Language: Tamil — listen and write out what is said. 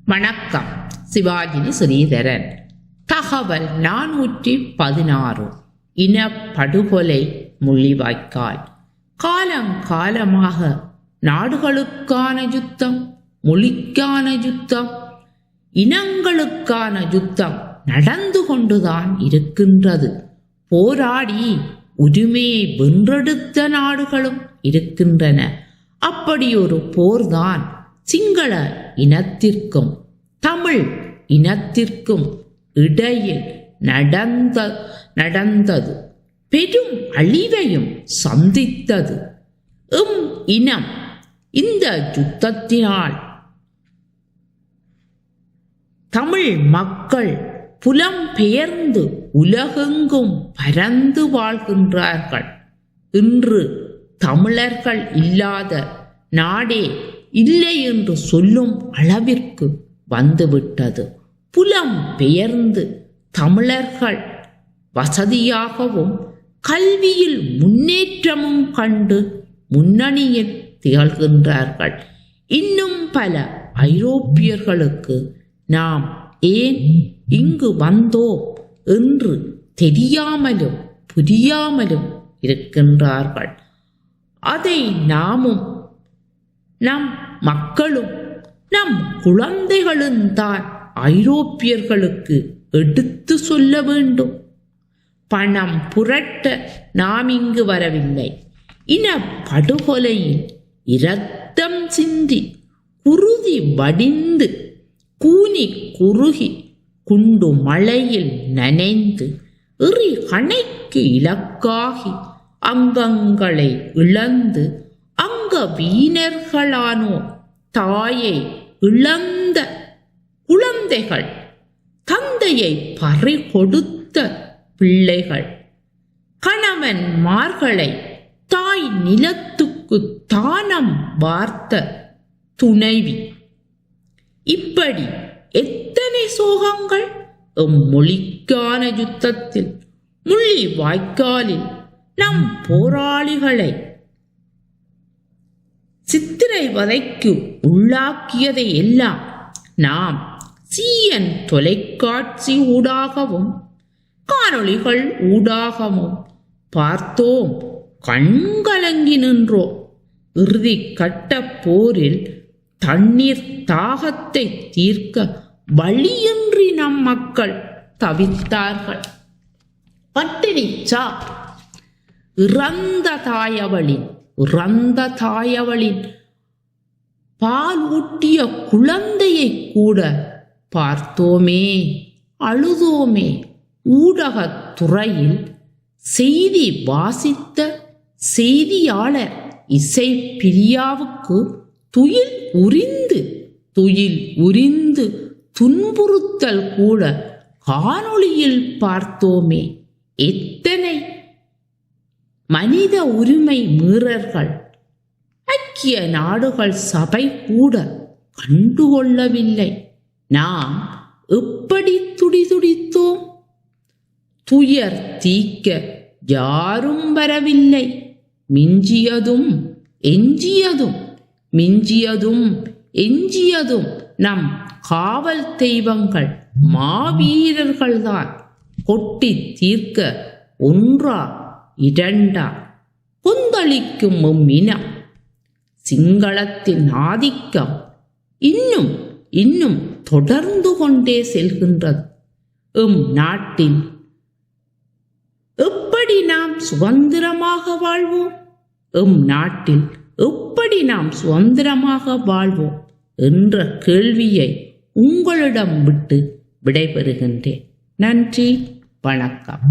வணக்கம். சிவாஜினி ஸ்ரீதரன். தகவல் 416. இனப்படுகொலை முள்ளிவாய்க்கால். காலங்காலமாக நாடுகளுக்கான யுத்தம், மொழிக்கான யுத்தம், இனங்களுக்கான யுத்தம் நடந்து கொண்டுதான் இருக்கின்றது. போராடி உரிமையை வென்றெடுத்த நாடுகளும் இருக்கின்றன. அப்படி ஒரு போர்தான் சிங்கள இனத்திற்கும் தமிழ் இனத்திற்கும் இடையில் நடந்தது. பெரும் அழிவையும் சந்தித்தது. இனம் இந்த யுத்தத்தினால் தமிழ் மக்கள் புலம்பெயர்ந்து உலகெங்கும் பரந்து வாழ்கின்றார்கள். இன்று தமிழர்கள் இல்லாத நாடே இல்லை என்று சொல்லும் அளவிற்கு வந்துவிட்டது. புலம் பெயர்ந்து தமிழர்கள் வசதியாகவும் கல்வியில் முன்னேற்றமும் கண்டு முன்னணியில் திகழ்கின்றார்கள். இன்னும் பல ஐரோப்பியர்களுக்கு நாம் ஏன் இங்கு வந்தோம் என்று தெரியாமலும் புரியாமலும் இருக்கின்றார்கள். அதை நாமும் நம் மக்களும் நம் குழந்தைகளும் தான் ஐரோப்பியர்களுக்கு எடுத்து சொல்ல வேண்டும். பணம் புரட்ட நாம் இங்கு வரவில்லை. இனப்படுகொலையில் இரத்தம் சிந்தி குருதி வடிந்து கூனி குறுகி குண்டு மழையில் நனைந்து எறி கணைக்கு இலக்காகி அங்கங்களை இழந்து அங்க வீணர்களானோ தாயை இழந்த குழந்தைகள், தந்தையை பறி கொடுத்த பிள்ளைகள், கணவன்மார்களை தாய் நிலத்துக்கு தானம் வார்த்த துணைவி, இப்படி எத்தனை சோகங்கள் மொழிக்கான யுத்தத்தில் முள்ளிவாய்க்காலில் நம் போராளிகளை சித்திரை வதைக்கு உள்ளாக்கியதை எல்லாம் நாம் CNN தொலைக்காட்சி ஊடாகவும் காணொளிகள் ஊடாகவும் பார்த்தோம். கண்கலங்கி நின்றோம். இறுதி கட்ட போரில் தண்ணீர் தாகத்தை தீர்க்க வழியின்றி நம் மக்கள் தவித்தார்கள். பட்டினிச்சா இறந்த தாயவளின் பால் ஊட்டிய குழந்தையை கூட பார்த்தோமே, அழுதோமே. ஊடகத்துறையில் செய்தி வாசித்த செய்தியாளர் இசை பிரியாவுக்கு துயில் உரிந்து துன்புறுத்தல் கூட காணொளியில் பார்த்தோமே. எத்தனை மனித உரிமை மீறல்கள்! ஐக்கிய நாடுகள் சபை கூட கண்டுகொள்ளவில்லை. நாம் எப்படி துடிதுடித்தோம்! துயர் தீக்க யாரும் வரவில்லை. மிஞ்சியதும் எஞ்சியதும் நம் காவல் தெய்வங்கள் மாவீரர்கள்தான். கொட்டி தீர்க்க ஒன்றா இரண்டா கொந்தளிக்கும் இனம். சிங்களத்தின் ஆதிக்கம் இன்னும் தொடர்ந்து கொண்டே செல்கின்றது. நாட்டில் எப்படி நாம் சுதந்திரமாக வாழ்வோம் என்ற கேள்வியை உங்களிடம் விட்டு விடைபெறுகின்றேன். நன்றி, வணக்கம்.